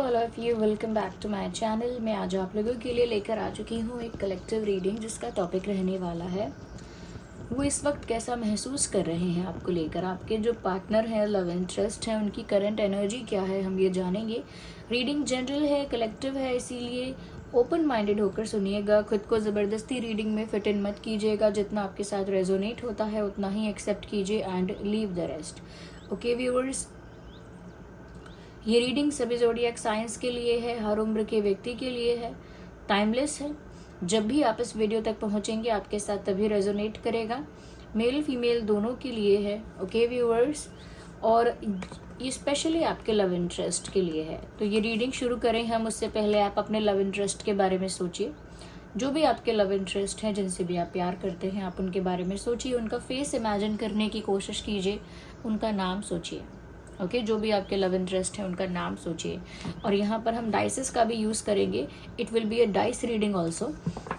All of you, welcome back to my channel. मैं आज आप लोगों के लिए लेकर आ चुकी हूँ एक कलेक्टिव रीडिंग, जिसका टॉपिक रहने वाला है वो इस वक्त कैसा महसूस कर रहे हैं आपको लेकर। आपके जो पार्टनर हैं, लव इंटरेस्ट हैं, उनकी करंट एनर्जी क्या है, हम ये जानेंगे। रीडिंग जनरल है, कलेक्टिव है, इसीलिए ओपन माइंडेड होकर सुनिएगा। खुद को ज़बरदस्ती रीडिंग में फिट इन मत कीजिएगा। जितना आपके साथ रेजोनेट होता है उतना ही एक्सेप्ट कीजिए and leave the rest. Okay viewers, ये रीडिंग सभी ज़ोडिएक साइंस के लिए है, हर उम्र के व्यक्ति के लिए है, टाइमलेस है। जब भी आप इस वीडियो तक पहुंचेंगे आपके साथ तभी रेजोनेट करेगा। मेल फीमेल दोनों के लिए है। ओके व्यूअर्स, और ये स्पेशली आपके लव इंटरेस्ट के लिए है। तो ये रीडिंग शुरू करें हम, उससे पहले आप अपने लव इंटरेस्ट के बारे में सोचिए। जो भी आपके लव इंटरेस्ट हैं, जिनसे भी आप प्यार करते हैं, आप उनके बारे में सोचिए। उनका फेस इमेजिन करने की कोशिश कीजिए, उनका नाम सोचिए। ओके, जो भी आपके लव इंटरेस्ट है उनका नाम सोचिए। और यहाँ पर हम डाइसेस का भी यूज़ करेंगे। It will be a dice reading also,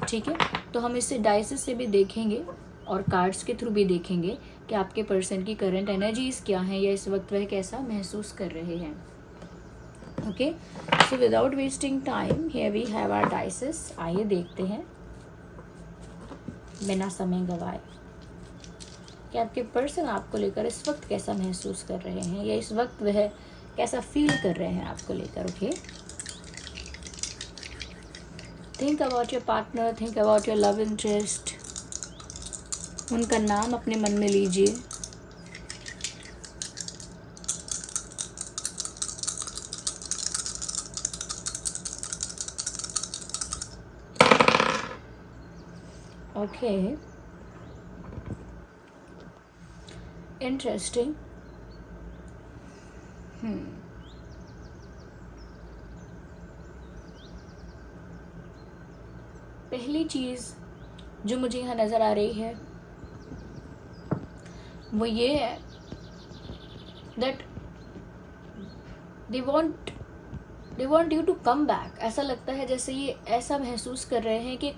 ठीक है। तो हम इसे डाइसेस से भी देखेंगे और कार्ड्स के थ्रू भी देखेंगे कि आपके पर्सन की करंट एनर्जीज क्या हैं या इस वक्त वह कैसा महसूस कर रहे हैं। Okay, so without wasting time here we have our dices. आइए देखते हैं बिना समय गवाए कि आपके पर्सन आपको लेकर इस वक्त कैसा महसूस कर रहे हैं या इस वक्त वह कैसा फील कर रहे हैं आपको लेकर। Okay, think about your partner, think about your love interest. उनका नाम अपने मन में लीजिए। Okay, interesting. पहली चीज़ जो मुझे यहाँ नज़र आ रही है वो ये है that they want you to come back. ऐसा लगता है जैसे ये ऐसा महसूस कर रहे हैं कि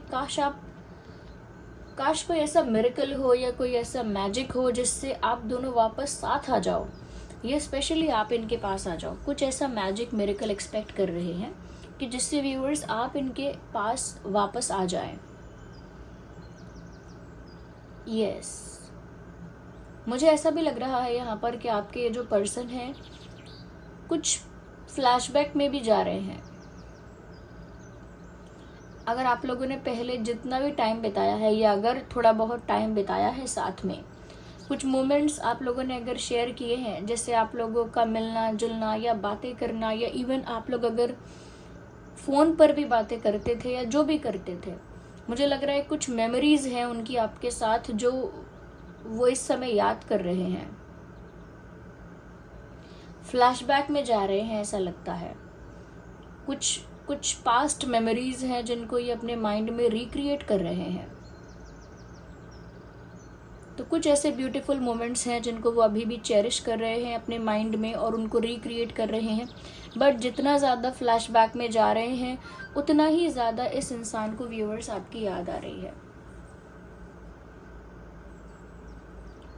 काश कोई ऐसा मिरेकल हो या कोई ऐसा मैजिक हो जिससे आप दोनों वापस साथ आ जाओ, ये स्पेशली आप इनके पास आ जाओ। कुछ ऐसा मैजिक मिरेकल एक्सपेक्ट कर रहे हैं कि जिससे व्यूअर्स आप इनके पास वापस आ जाएं। यस, मुझे ऐसा भी लग रहा है यहाँ पर कि आपके ये जो पर्सन हैं कुछ फ्लैशबैक में भी जा रहे हैं। अगर आप लोगों ने पहले जितना भी टाइम बिताया है या अगर थोड़ा बहुत टाइम बिताया है साथ में, कुछ मोमेंट्स आप लोगों ने अगर शेयर किए हैं, जैसे आप लोगों का मिलना जुलना या बातें करना, या इवन आप लोग अगर फ़ोन पर भी बातें करते थे या जो भी करते थे, मुझे लग रहा है कुछ मेमोरीज हैं उनकी आपके साथ जो वो इस समय याद कर रहे हैं। फ्लैशबैक में जा रहे हैं ऐसा लगता है। कुछ पास्ट मेमोरीज हैं जिनको ये अपने माइंड में रिक्रिएट कर रहे हैं। तो कुछ ऐसे ब्यूटीफुल मोमेंट्स हैं जिनको वो अभी भी चेरिश कर रहे हैं अपने माइंड में और उनको रिक्रिएट कर रहे हैं। बट जितना ज़्यादा फ्लैशबैक में जा रहे हैं उतना ही ज़्यादा इस इंसान को व्यूअर्स आपकी याद आ रही है।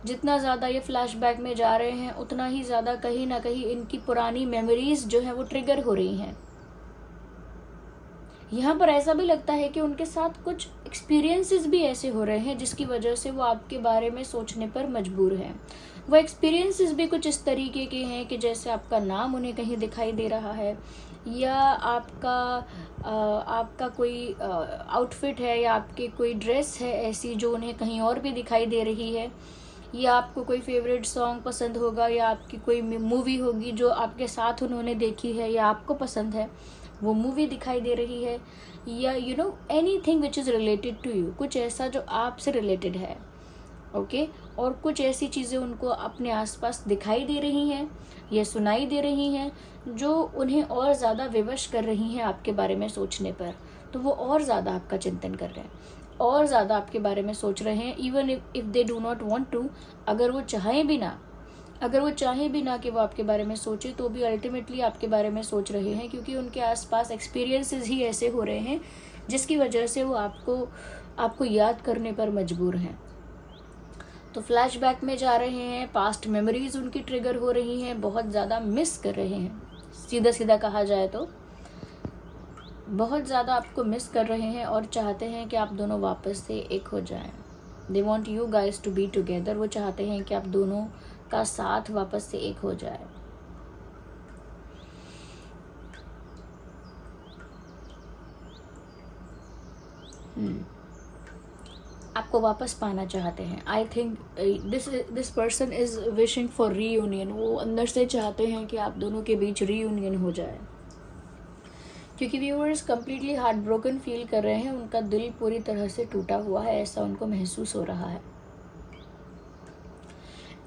जितना ज़्यादा ये फ्लैशबैक में जा रहे हैं उतना ही ज़्यादा कहीं ना कहीं इनकी पुरानी मेमोरीज जो है वो ट्रिगर हो रही हैं। यहाँ पर ऐसा भी लगता है कि उनके साथ कुछ एक्सपीरियंसेस भी ऐसे हो रहे हैं जिसकी वजह से वो आपके बारे में सोचने पर मजबूर हैं। वो एक्सपीरियंसेस भी कुछ इस तरीके के हैं कि जैसे आपका नाम उन्हें कहीं दिखाई दे रहा है, या आपका कोई आउटफिट है या आपकी कोई ड्रेस है ऐसी जो उन्हें कहीं और भी दिखाई दे रही है, या आपको कोई फेवरेट सॉन्ग पसंद होगा, या आपकी कोई मूवी होगी जो आपके साथ उन्होंने देखी है या आपको पसंद है, वो मूवी दिखाई दे रही है, या anything which is related to you, कुछ ऐसा जो आपसे रिलेटेड है। ओके, और कुछ ऐसी चीज़ें उनको अपने आसपास दिखाई दे रही हैं या सुनाई दे रही हैं जो उन्हें और ज़्यादा विवश कर रही हैं आपके बारे में सोचने पर। तो वो और ज़्यादा आपका चिंतन कर रहे हैं, और ज़्यादा आपके बारे में सोच रहे हैं। Even if they do not want to, अगर वो चाहें भी ना कि वो आपके बारे में सोचे, तो भी अल्टीमेटली आपके बारे में सोच रहे हैं, क्योंकि उनके आसपास एक्सपीरियंसेस ही ऐसे हो रहे हैं जिसकी वजह से वो आपको याद करने पर मजबूर हैं। तो फ्लैशबैक में जा रहे हैं, पास्ट मेमोरीज उनकी ट्रिगर हो रही हैं, बहुत ज़्यादा मिस कर रहे हैं। सीधा सीधा कहा जाए तो बहुत ज़्यादा आपको मिस कर रहे हैं और चाहते हैं कि आप दोनों वापस से एक हो जाएं। They want you guys to be together. वो चाहते हैं कि आप दोनों का साथ वापस से एक हो जाए। आपको वापस पाना चाहते हैं। I think this person is wishing for reunion. वो अंदर से चाहते हैं कि आप दोनों के बीच रीयूनियन हो जाए, क्योंकि viewers completely heart broken feel कर रहे हैं। उनका दिल पूरी तरह से टूटा हुआ है, ऐसा उनको महसूस हो रहा है।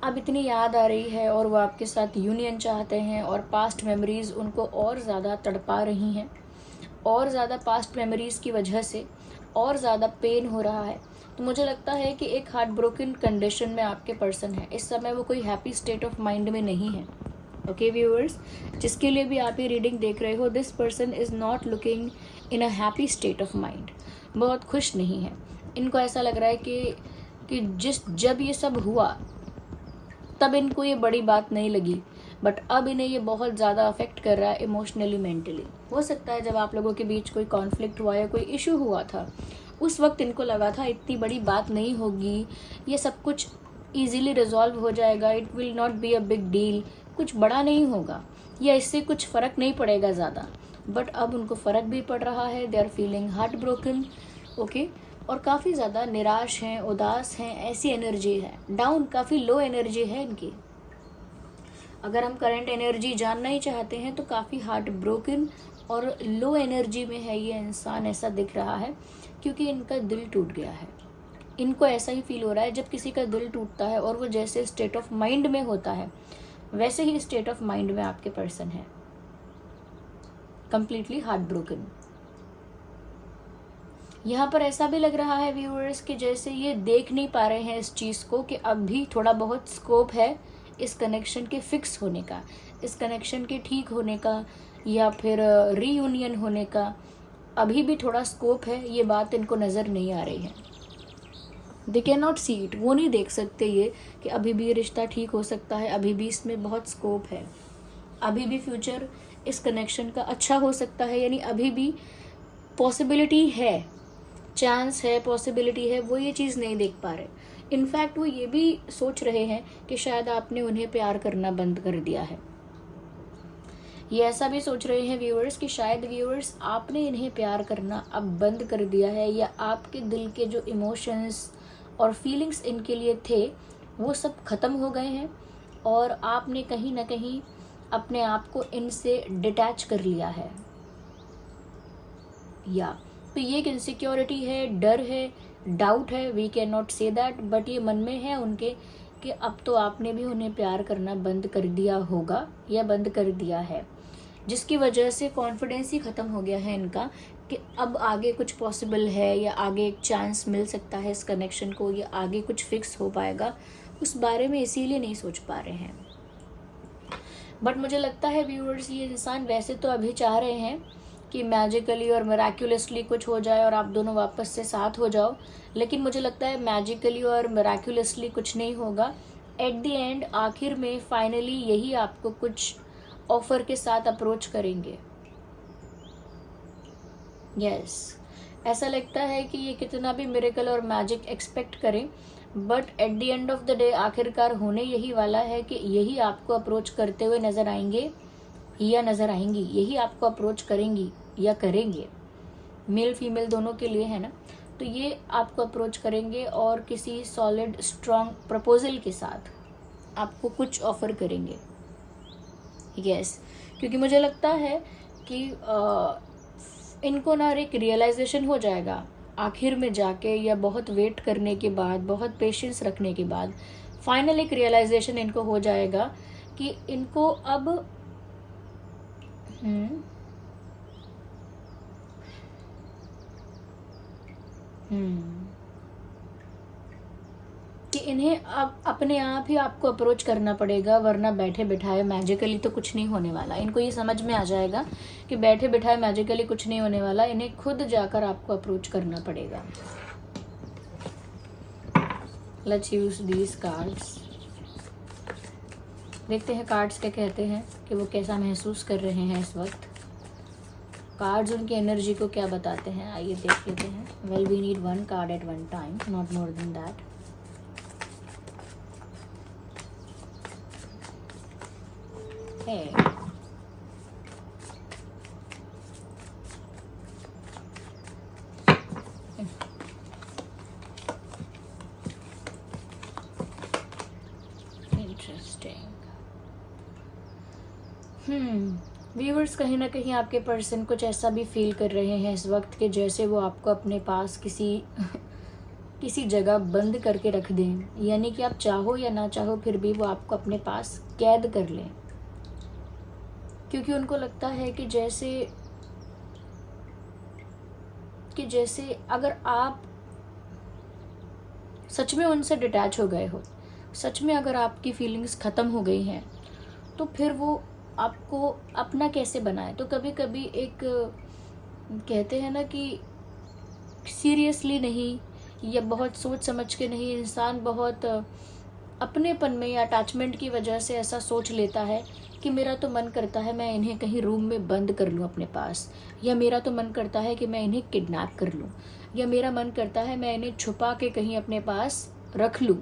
अब इतनी याद आ रही है और वो आपके साथ यूनियन चाहते हैं, और पास्ट मेमोरीज उनको और ज़्यादा तड़पा रही हैं, और ज़्यादा पास्ट मेमोरीज की वजह से और ज़्यादा पेन हो रहा है। तो मुझे लगता है कि एक हार्ट ब्रोकन कंडीशन में आपके पर्सन है। इस समय वो कोई हैप्पी स्टेट ऑफ माइंड में नहीं है। ओके व्यूअर्स, जिसके लिए भी आप ये रीडिंग देख रहे हो, this person is not looking in a happy state of mind. बहुत खुश नहीं है। इनको ऐसा लग रहा है कि जब ये सब हुआ तब इनको ये बड़ी बात नहीं लगी, बट अब इन्हें ये बहुत ज़्यादा अफेक्ट कर रहा है इमोशनली, मेंटली। हो सकता है जब आप लोगों के बीच कोई कॉन्फ्लिक्ट हुआ या कोई इशू हुआ था, उस वक्त इनको लगा था इतनी बड़ी बात नहीं होगी, ये सब कुछ ईजिली रिजॉल्व हो जाएगा, it will not be a big deal, कुछ बड़ा नहीं होगा या इससे कुछ फ़र्क नहीं पड़ेगा ज़्यादा। बट अब उनको फ़र्क भी पड़ रहा है। They are feeling heart broken. Okay, और काफ़ी ज़्यादा निराश हैं, उदास हैं, ऐसी एनर्जी है। डाउन, काफ़ी लो एनर्जी है इनकी। अगर हम करंट एनर्जी जानना ही चाहते हैं तो काफ़ी हार्ट ब्रोकन और लो एनर्जी में है ये इंसान, ऐसा दिख रहा है, क्योंकि इनका दिल टूट गया है। इनको ऐसा ही फील हो रहा है जब किसी का दिल टूटता है और वो जैसे स्टेट ऑफ माइंड में होता है, वैसे ही स्टेट ऑफ माइंड में आपके पर्सन है, कंप्लीटली हार्ट ब्रोकन। यहाँ पर ऐसा भी लग रहा है व्यूअर्स कि जैसे ये देख नहीं पा रहे हैं इस चीज़ को कि अब भी थोड़ा बहुत स्कोप है इस कनेक्शन के फिक्स होने का, इस कनेक्शन के ठीक होने का, या फिर रीयूनियन होने का। अभी भी थोड़ा स्कोप है, ये बात इनको नज़र नहीं आ रही है। They can not see it. वो नहीं देख सकते ये कि अभी भी ये रिश्ता ठीक हो सकता है, अभी भी इसमें बहुत स्कोप है, अभी भी फ्यूचर इस कनेक्शन का अच्छा हो सकता है। यानी अभी भी पॉसिबिलिटी है, चांस है, पॉसिबिलिटी है। वो ये चीज़ नहीं देख पा रहे। इनफैक्ट वो ये भी सोच रहे हैं कि शायद आपने उन्हें प्यार करना बंद कर दिया है। ये ऐसा भी सोच रहे हैं व्यूअर्स कि शायद व्यूअर्स आपने इन्हें प्यार करना अब बंद कर दिया है, या आपके दिल के जो इमोशंस और फीलिंग्स इनके लिए थे वो सब ख़त्म हो गए हैं, और आपने कहीं ना कहीं अपने आप को इनसे डिटैच कर लिया है। या तो ये एक इनसिक्योरिटी है, डर है, डाउट है, we can not say that, but ये मन में है उनके कि अब तो आपने भी उन्हें प्यार करना बंद कर दिया होगा या बंद कर दिया है, जिसकी वजह से कॉन्फिडेंस ही ख़त्म हो गया है इनका कि अब आगे कुछ पॉसिबल है, या आगे एक चांस मिल सकता है इस कनेक्शन को, या आगे कुछ फिक्स हो पाएगा, उस बारे में इसीलिए नहीं सोच पा रहे हैं। बट मुझे लगता है व्यूअर्स, ये इंसान वैसे तो अभी चाह रहे हैं कि मैजिकली और मिराक्युलसली कुछ हो जाए और आप दोनों वापस से साथ हो जाओ, लेकिन मुझे लगता है मैजिकली और मिराक्युलसली कुछ नहीं होगा। एट द एंड, आखिर में फाइनली यही आपको कुछ ऑफर के साथ अप्रोच करेंगे। यस, ऐसा लगता है कि ये कितना भी मिरेकल और मैजिक एक्सपेक्ट करें, but at the end of the day आखिरकार होने यही वाला है कि यही आपको अप्रोच करते हुए नज़र आएंगे या नज़र आएंगी, यही आपको अप्रोच करेंगी या करेंगे। मेल फीमेल दोनों के लिए है ना, तो ये आपको अप्रोच करेंगे और किसी सॉलिड स्ट्रॉन्ग प्रपोजल के साथ आपको कुछ ऑफ़र करेंगे। यस, क्योंकि मुझे लगता है कि इनको ना एक रियलाइजेशन हो जाएगा आखिर में जाके, या बहुत वेट करने के बाद, बहुत पेशेंस रखने के बाद फाइनल एक रियलाइजेशन इनको हो जाएगा कि इनको अब कि इन्हें अब अपने आप ही आपको अप्रोच करना पड़ेगा, वरना बैठे बिठाए मैजिकली तो कुछ नहीं होने वाला। इनको ये समझ में आ जाएगा कि बैठे बिठाए मैजिकली कुछ नहीं होने वाला, इन्हें खुद जाकर आपको अप्रोच करना पड़ेगा। Let's use these cards. देखते हैं कार्ड्स क्या कहते हैं कि वो कैसा महसूस कर रहे हैं इस वक्त। कार्ड्स उनकी एनर्जी को क्या बताते हैं, आइए देख लेते हैं। Well we need one card at one time, not more than that. Hey viewers, कहीं ना कहीं आपके पर्सन कुछ ऐसा भी फील कर रहे हैं इस वक्त के जैसे वो आपको अपने पास किसी जगह बंद करके रख दें, यानी कि आप चाहो या ना चाहो फिर भी वो आपको अपने पास कैद कर लें, क्योंकि उनको लगता है कि जैसे अगर आप सच में उनसे डिटैच हो गए हो, सच में अगर आपकी फीलिंग्स ख़त्म हो गई हैं, तो फिर वो आपको अपना कैसे बनाए। तो कभी कभी एक कहते हैं ना कि सीरियसली नहीं या बहुत सोच समझ के नहीं, इंसान बहुत अपनेपन में या अटैचमेंट की वजह से ऐसा सोच लेता है कि मेरा तो मन करता है मैं इन्हें कहीं रूम में बंद कर लूँ अपने पास, या मेरा तो मन करता है कि मैं इन्हें किडनैप कर लूँ, या मेरा मन करता है मैं इन्हें छुपा के कहीं अपने पास रख लूँ।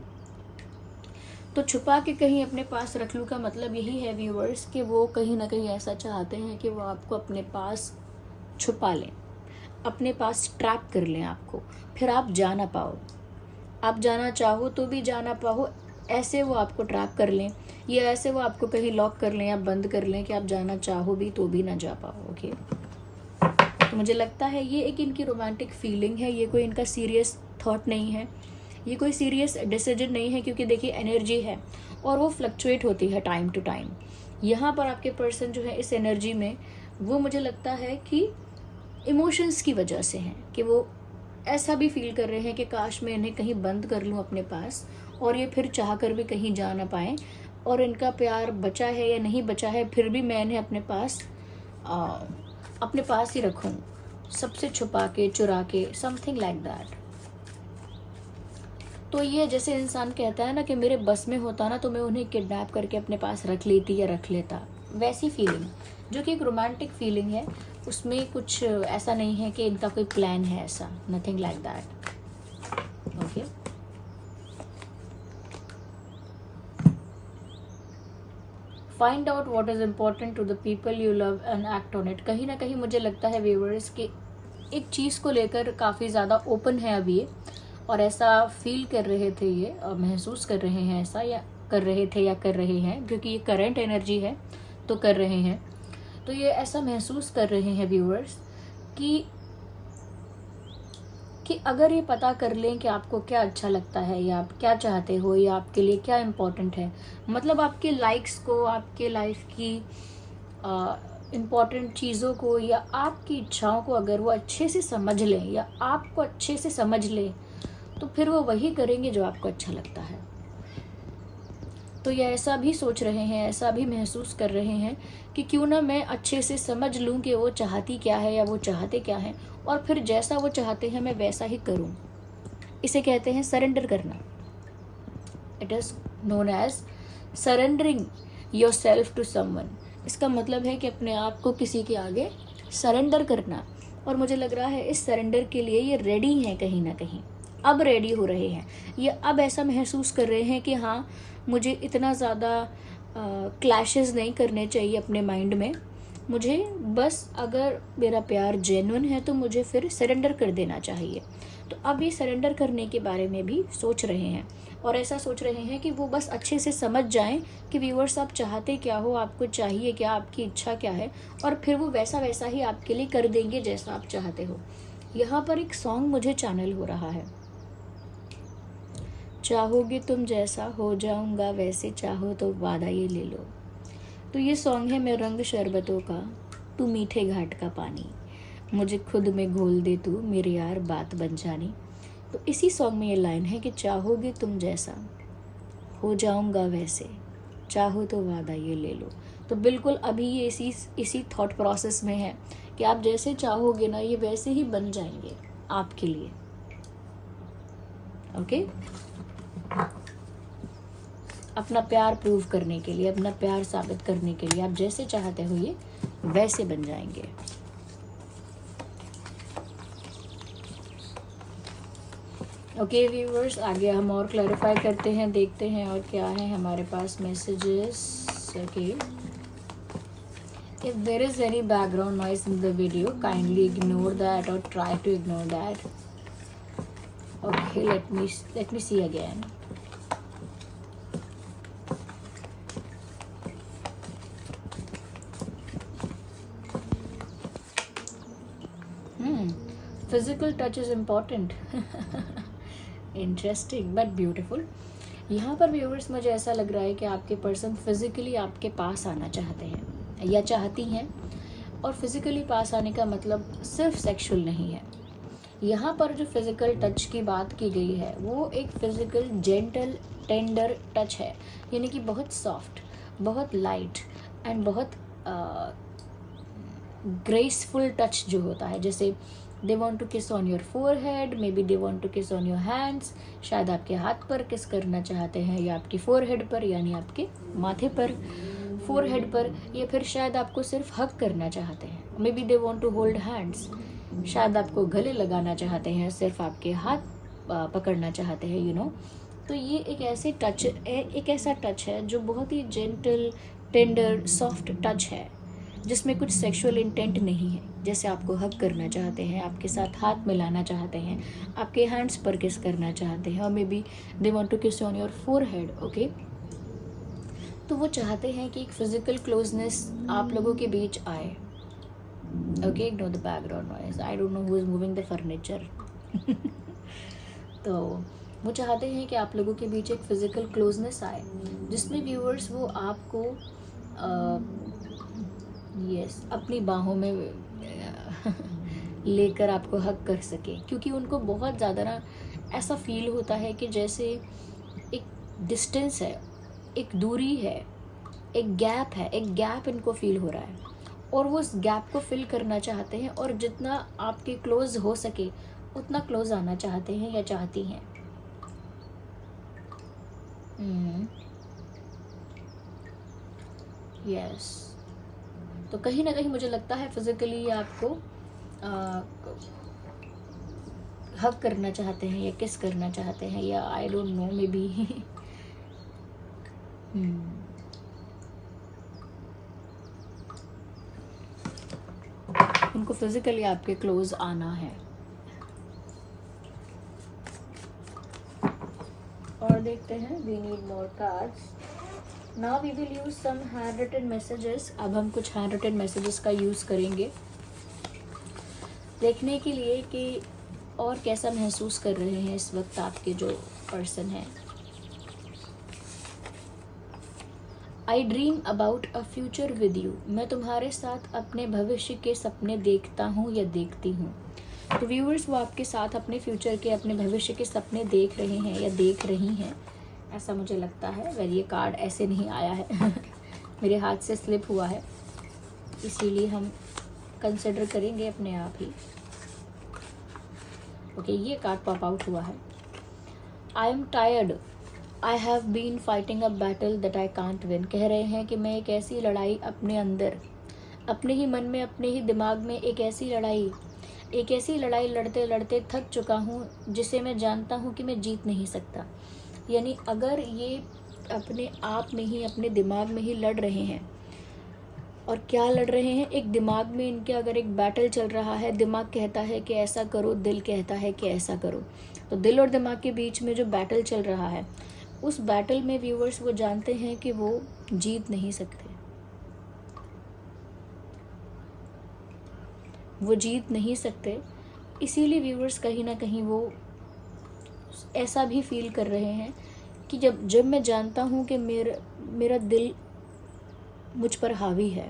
तो छुपा के कहीं अपने पास रख लूँ का मतलब यही है व्यूअर्स कि वो कहीं ना कहीं ऐसा चाहते हैं कि वो आपको अपने पास छुपा लें, अपने पास ट्रैप कर लें आपको, फिर आप जा ना पाओ, आप जाना चाहो तो भी जा ना पाओ, ऐसे वो आपको ट्रैप कर लें, या ऐसे वो आपको कहीं लॉक कर लें या बंद कर लें कि आप जाना चाहो भी तो भी ना जा पाओ। ओके, तो मुझे लगता है ये एक इनकी रोमांटिक फीलिंग है, ये कोई इनका सीरियस थॉट नहीं है, ये कोई सीरियस डिसीजन नहीं है, क्योंकि देखिए एनर्जी है और वो फ्लक्चुएट होती है टाइम टू टाइम। यहाँ पर आपके पर्सन जो है इस एनर्जी में वो मुझे लगता है कि इमोशंस की वजह से हैं, कि वो ऐसा भी फील कर रहे हैं कि काश मैं इन्हें कहीं बंद कर लूँ अपने पास और ये फिर चाह कर भी कहीं जा ना पाएँ, और इनका प्यार बचा है या नहीं बचा है फिर भी मैं इन्हें अपने पास ही रखूँ, सबसे छुपा के चुरा के, समथिंग लाइक दैट। तो ये जैसे इंसान कहता है ना कि मेरे बस में होता ना तो मैं उन्हें किडनैप करके अपने पास रख लेती या रख लेता, वैसी फीलिंग जो कि एक रोमांटिक फीलिंग है, उसमें कुछ ऐसा नहीं है कि इनका कोई प्लान है ऐसा, nothing like that. Okay, find out what is important to the people you love and act on it. कहीं ना कहीं मुझे लगता है व्यूअर्स कि एक चीज़ को लेकर काफ़ी ज़्यादा ओपन है अभी ये, और ऐसा फील कर रहे थे ये, और महसूस कर रहे हैं ऐसा, या कर रहे थे या कर रहे हैं, क्योंकि ये करंट एनर्जी है तो कर रहे हैं। तो ये ऐसा महसूस कर रहे हैं व्यूअर्स कि अगर ये पता कर लें कि आपको क्या अच्छा लगता है या आप क्या चाहते हो या आपके लिए क्या इम्पोर्टेंट है, मतलब आपके लाइक्स को, आपके लाइफ की इम्पॉर्टेंट चीज़ों को या आपकी इच्छाओं को अगर वो अच्छे से समझ लें या आपको अच्छे से समझ लें, तो फिर वो वही करेंगे जो आपको अच्छा लगता है। तो ये ऐसा भी सोच रहे हैं, ऐसा भी महसूस कर रहे हैं कि क्यों ना मैं अच्छे से समझ लूं कि वो चाहती क्या है या वो चाहते क्या हैं, और फिर जैसा वो चाहते हैं मैं वैसा ही करूं। इसे कहते हैं सरेंडर करना। It is known as surrendering yourself to someone. इसका मतलब है कि अपने आप को किसी के आगे सरेंडर करना, और मुझे लग रहा है इस सरेंडर के लिए ये रेडी हैं, कहीं ना कहीं अब रेडी हो रहे हैं। ये अब ऐसा महसूस कर रहे हैं कि हाँ, मुझे इतना ज़्यादा क्लैशेस नहीं करने चाहिए अपने माइंड में, मुझे बस अगर मेरा प्यार जेन्युइन है तो मुझे फिर सरेंडर कर देना चाहिए। तो अब ये सरेंडर करने के बारे में भी सोच रहे हैं, और ऐसा सोच रहे हैं कि वो बस अच्छे से समझ जाएं कि व्यूअर्स आप चाहते क्या हो, आपको चाहिए क्या, आपकी इच्छा क्या है, और फिर वो वैसा वैसा ही आपके लिए कर देंगे जैसा आप चाहते हो। यहाँ पर एक सॉन्ग मुझे चैनल हो रहा है, चाहोगे तुम जैसा हो जाऊंगा वैसे, चाहो तो वादा ये ले लो। तो ये सॉन्ग है मैं रंग शरबतों का, तू मीठे घाट का पानी, मुझे खुद में घोल दे तू मेरे यार बात बन जानी। तो इसी सॉन्ग में ये लाइन है कि चाहोगे तुम जैसा हो जाऊंगा वैसे, चाहो तो वादा ये ले लो। तो बिल्कुल अभी ये इसी थॉट प्रोसेस में है कि आप जैसे चाहोगे ना ये वैसे ही बन जाएंगे आपके लिए। ओके, अपना प्यार प्रूव करने के लिए, अपना प्यार साबित करने के लिए आप जैसे चाहते हो ये वैसे बन जाएंगे। ओके व्यूवर्स, आगे हम और क्लैरिफाई करते हैं, देखते हैं और क्या है हमारे पास messages. Okay, if there is any background noise in the video, kindly ignore that or try to ignore that. Okay, let me see again. Physical touch is important. Interesting but beautiful. यहाँ पर viewers मुझे ऐसा लग रहा है कि आपके person physically आपके पास आना चाहते हैं या चाहती हैं, और फिजिकली पास आने का मतलब सिर्फ सेक्सुअल नहीं है। यहाँ पर जो फिजिकल टच की बात की गई है वो एक फिजिकल जेंटल टेंडर टच है, यानी कि बहुत सॉफ्ट, बहुत लाइट एंड बहुत ग्रेसफुल टच जो होता है। जैसे they want to kiss on your forehead, maybe they want to kiss on your hands, शायद आपके हाथ पर किस करना चाहते हैं या आपकी फोरहेड पर, यानी आपके माथे पर, फोरहेड पर, या फिर शायद आपको सिर्फ हग करना चाहते हैं। Maybe they want to hold hands, शायद आपको गले लगाना चाहते हैं, सिर्फ आपके हाथ पकड़ना चाहते हैं, यू नो। तो ये एक ऐसा टच है जो बहुत ही जेंटल टेंडर सॉफ्ट टच है, जिसमें कुछ सेक्सुअल इंटेंट नहीं है। जैसे आपको हग करना चाहते हैं, आपके साथ हाथ मिलाना चाहते हैं, आपके हैंड्स पर किस करना चाहते हैं, और maybe they want to kiss on your forehead. Okay, तो वो चाहते हैं कि एक फिजिकल क्लोजनेस आप लोगों के बीच आए। Okay, ignore the background noise, I don't know who is moving the furniture. तो वो चाहते हैं कि आप लोगों के बीच एक फिजिकल क्लोजनेस आए, जिसमें व्यूअर्स वो आपको अपनी बाहों में लेकर आपको हक कर सके, क्योंकि उनको बहुत ज़्यादा ना ऐसा फील होता है कि जैसे एक डिस्टेंस है, एक दूरी है, एक गैप इनको फील हो रहा है, और वो उस गैप को फिल करना चाहते हैं, और जितना आपके क्लोज हो सके उतना क्लोज आना चाहते हैं या चाहती हैं। यस, तो कहीं ना कहीं मुझे लगता है फिजिकली आपको हग करना चाहते हैं या किस करना चाहते हैं, या I don't know, maybe उनको फिजिकली आपके क्लोज आना है। और देखते हैं, we need more cards. Now we will use some handwritten messages. अब हम कुछ हैंड रिटन मैसेजेस का यूज़ करेंगे देखने के लिए कि और कैसा महसूस कर रहे हैं इस वक्त आपके जो पर्सन हैं। आई dream about a future with you, मैं तुम्हारे साथ अपने भविष्य के सपने देखता हूँ या देखती हूँ। तो व्यूअर्स, वो आपके साथ अपने फ्यूचर के, अपने भविष्य के सपने देख रहे हैं या देख रही हैं, ऐसा मुझे लगता है। वेल, ये कार्ड ऐसे नहीं आया है मेरे हाथ से स्लिप हुआ है, इसीलिए हम कंसिडर करेंगे अपने आप ही। ओके, ये कार्ड पॉप आउट हुआ है। I am tired, I have been fighting a battle that I can't win. कह रहे हैं कि मैं एक ऐसी लड़ाई अपने अंदर, अपने ही मन में, अपने ही दिमाग में एक ऐसी लड़ाई लड़ते लड़ते थक चुका हूँ, जिसे मैं जानता हूँ कि मैं जीत नहीं सकता। यानी अगर ये अपने आप में ही, अपने दिमाग में ही लड़ रहे हैं, और क्या लड़ रहे हैं, एक दिमाग में इनके अगर एक बैटल चल रहा है, दिमाग कहता है कि ऐसा करो, दिल कहता है कि ऐसा करो, तो दिल और दिमाग के बीच में जो बैटल चल रहा है, उस बैटल में व्यूअर्स वो जानते हैं कि वो जीत नहीं सकते, वो जीत नहीं सकते। इसीलिए व्यूअर्स कहीं ना कहीं वो ऐसा भी फील कर रहे हैं कि जब मैं जानता हूँ कि मेरा दिल मुझ पर हावी है,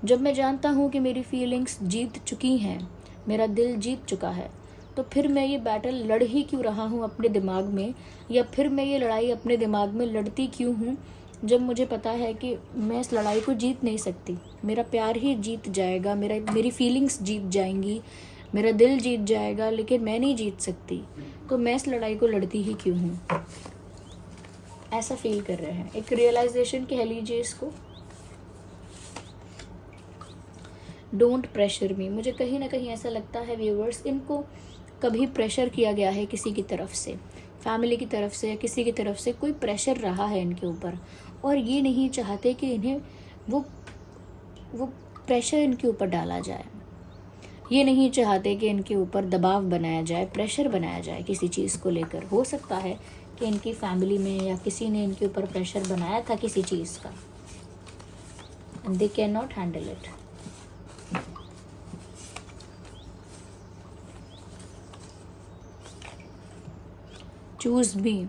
जब मैं जानता हूँ कि मेरी फीलिंग्स जीत चुकी हैं, मेरा दिल जीत चुका है, तो फिर मैं ये बैटल लड़ ही क्यों रहा हूँ अपने दिमाग में, या फिर मैं ये लड़ाई अपने दिमाग में लड़ती क्यों हूँ, जब मुझे पता है कि मैं इस लड़ाई को जीत नहीं सकती। मेरा प्यार ही जीत जाएगा, मेरी फीलिंग्स जीत जाएंगी, मेरा दिल जीत जाएगा, लेकिन मैं नहीं जीत सकती, तो मैं इस लड़ाई को लड़ती ही क्यों हूँ, ऐसा फील कर रहे हैं। एक रियलाइजेशन कह लीजिए इसको। डोंट प्रेशर मी, मुझे कहीं ना कहीं ऐसा लगता है व्यूअर्स, इनको कभी प्रेशर किया गया है किसी की तरफ से, फैमिली की तरफ से या किसी की तरफ से कोई प्रेशर रहा है इनके ऊपर, और ये नहीं चाहते कि इन्हें वो प्रेशर इनके ऊपर डाला जाए। ये नहीं चाहते कि इनके ऊपर दबाव बनाया जाए, प्रेशर बनाया जाए किसी चीज़ को लेकर। हो सकता है कि इनकी फैमिली में या किसी ने इनके ऊपर प्रेशर बनाया था किसी चीज़ का, and they can not handle it. Choose भी,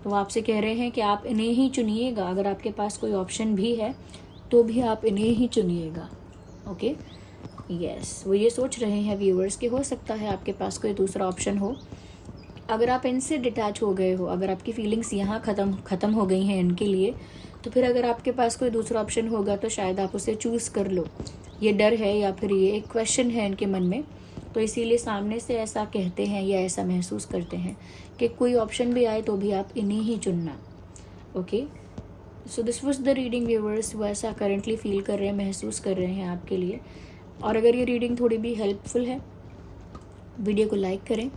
तो आपसे कह रहे हैं कि आप इन्हें ही चुनिएगा। अगर आपके पास कोई ऑप्शन भी है तो भी आप इन्हें ही चुनिएगा। ओके, यस, वो ये सोच रहे हैं व्यूअर्स कि हो सकता है आपके पास कोई दूसरा ऑप्शन हो। अगर आप इनसे डिटैच हो गए हो, अगर आपकी फीलिंग्स यहाँ ख़त्म हो गई हैं इनके लिए, तो फिर अगर आपके पास कोई दूसरा ऑप्शन होगा तो शायद आप उसे चूज़ कर लो। ये डर है या फिर ये एक क्वेश्चन है इनके मन में, तो इसीलिए सामने से ऐसा कहते हैं या ऐसा महसूस करते हैं कि कोई ऑप्शन भी आए तो भी आप इन्हें ही चुनना। Okay, so this was the reading viewers. वो ऐसा करंटली फील कर रहे हैं, महसूस कर रहे हैं आपके लिए। और अगर ये रीडिंग थोड़ी भी हेल्पफुल है, वीडियो को लाइक करें,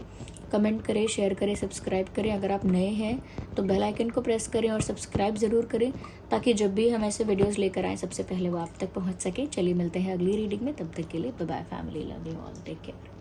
कमेंट करें, शेयर करें, सब्सक्राइब करें। अगर आप नए हैं तो बेल आइकन को प्रेस करें और सब्सक्राइब ज़रूर करें, ताकि जब भी हम ऐसे वीडियोस लेकर आएँ सबसे पहले वो आप तक पहुंच सके। चलिए मिलते हैं अगली रीडिंग में, तब तक के लिए bye bye family, love you all, take care.